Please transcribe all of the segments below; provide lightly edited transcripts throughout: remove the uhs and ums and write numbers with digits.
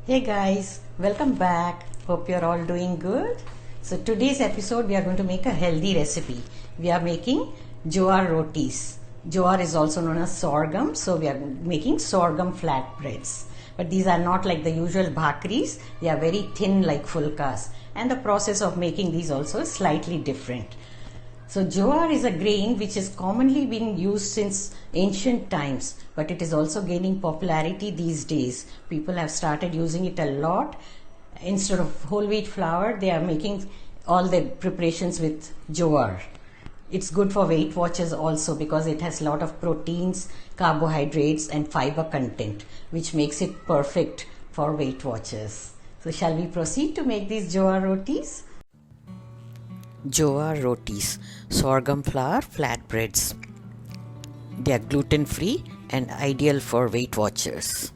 Hey guys, welcome back. Hope you're all doing good. So today's episode we are going to make a healthy recipe. We are making Jowar Rotis. Jowar is also known as sorghum, so we are making sorghum flatbreads. But these are not like the usual bhakris, they are very thin like phulkas, and the process of making these also is slightly different. So jowar is a grain which is commonly been used since ancient times, but it is also gaining popularity these days. People have started using it a lot. Instead of whole wheat flour, they are making all the preparations with jowar. It's good for Weight Watchers also because it has a lot of proteins, carbohydrates and fiber content, which makes it perfect for Weight Watchers. So shall we proceed to make these jowar rotis? Jowar Rotis, sorghum flour flatbreads. They are gluten free and ideal for Weight Watchers.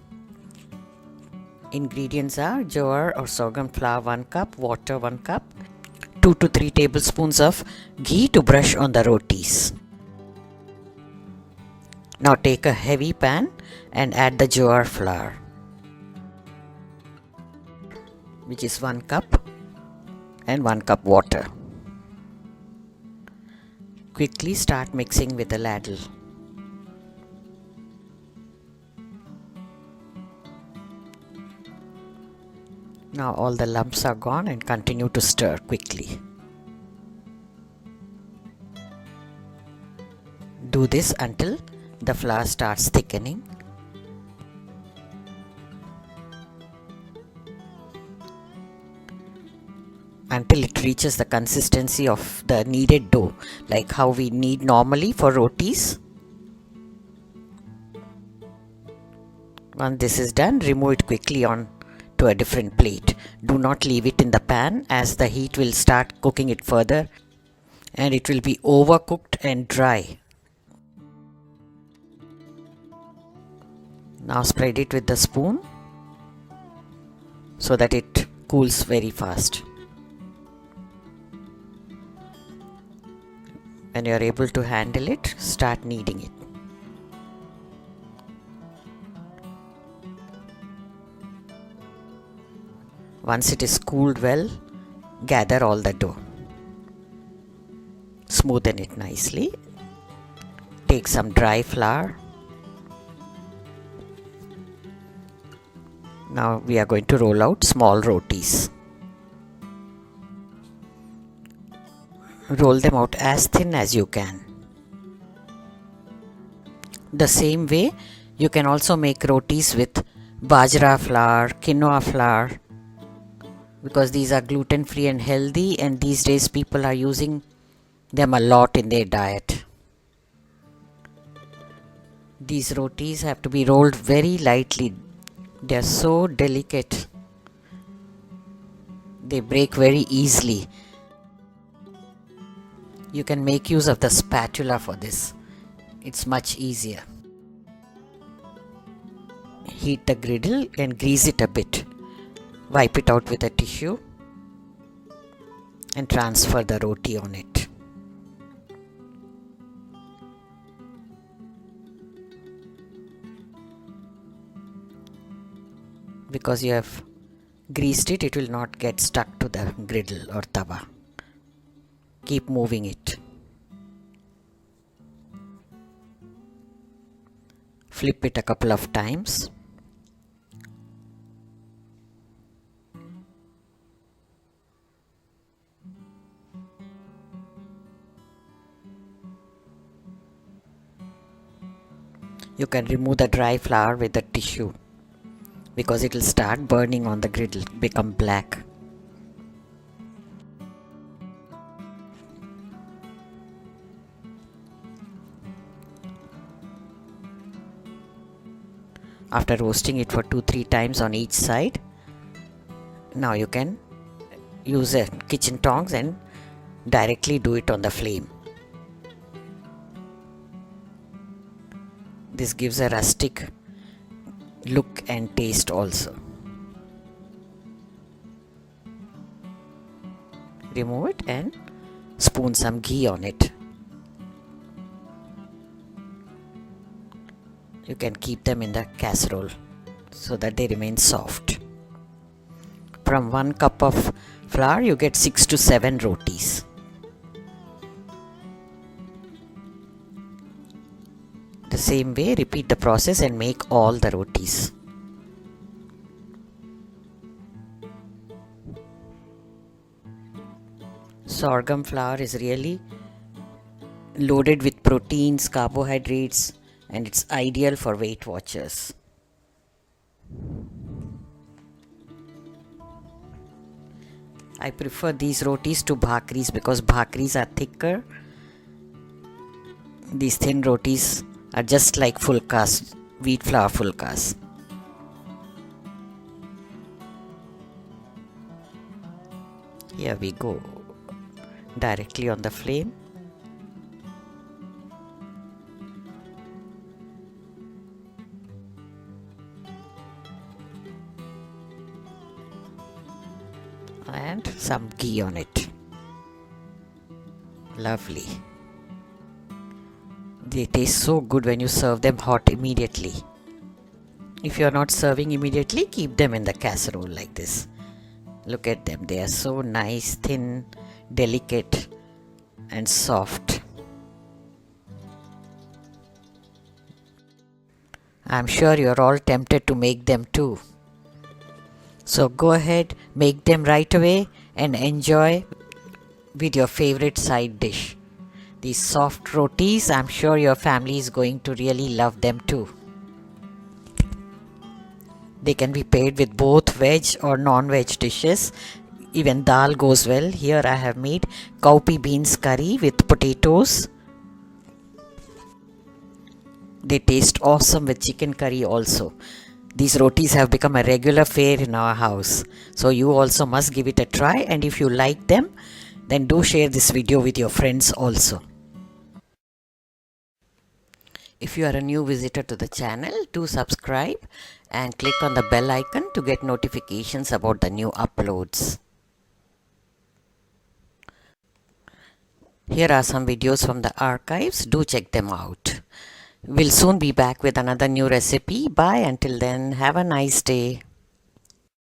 Ingredients are jowar or sorghum flour 1 cup, water 1 cup, 2 to 3 tablespoons of ghee to brush on the rotis. Now take a heavy pan and add the jowar flour, which is 1 cup, and 1 cup water. Quickly start mixing with a ladle. Now all the lumps are gone and continue to stir quickly. Do this until the flour starts thickening. Until it reaches the consistency of the kneaded dough, like how we knead normally for rotis. Once this is done, remove it quickly on to a different plate. Do not leave it in the pan, as the heat will start cooking it further and it will be overcooked and dry. Now spread it with the spoon so that it cools very fast. When you are able to handle it, start kneading it. Once it is cooled well, gather all the dough. Smoothen it nicely. Take some dry flour. Now we are going to roll out small rotis. Roll them out as thin as you can. The same way, you can also make rotis with bajra flour, quinoa flour, because these are gluten free and healthy, and these days people are using them a lot in their diet. These rotis have to be rolled very lightly. They are so delicate. They break very easily. You can make use of the spatula for this. It's much easier. Heat the griddle and grease it a bit. Wipe it out with a tissue and transfer the roti on it. Because you have greased it, it will not get stuck to the griddle or tawa. Keep moving it. Flip it a couple of times. You can remove the dry flour with the tissue because it will start burning on the griddle, become black. After roasting it for 2-3 times on each side, now you can use a kitchen tongs and directly do it on the flame. This gives a rustic look and taste also. Remove it and spoon some ghee on it. You can keep them in the casserole so that they remain soft. from 1 cup of flour you get 6 to 7 rotis. The same way, repeat the process and make all the rotis. Sorghum flour is really loaded with proteins, carbohydrates, and it's ideal for Weight Watchers. I prefer these rotis to bhakris because bhakris are thicker. These thin rotis are just like phulkas, wheat flour phulkas. Here we go, directly on the flame. And some ghee on it. Lovely. They taste so good when you serve them hot immediately. If you are not serving immediately, keep them in the casserole like this. Look at them, they are so nice, thin, delicate and soft. I'm sure you're all tempted to make them too. So go ahead, make them right away and enjoy with your favorite side dish. These soft rotis, I'm sure your family is going to really love them too. They can be paired with both veg or non-veg dishes. Even dal goes well. Here I have made cowpea beans curry with potatoes. They taste awesome with chicken curry also. These rotis have become a regular fare in our house. So you also must give it a try, and if you like them, then do share this video with your friends also. If you are a new visitor to the channel, do subscribe and click on the bell icon to get notifications about the new uploads. Here are some videos from the archives. Do check them out. We'll soon be back with another new recipe. Bye. Until then, have a nice day.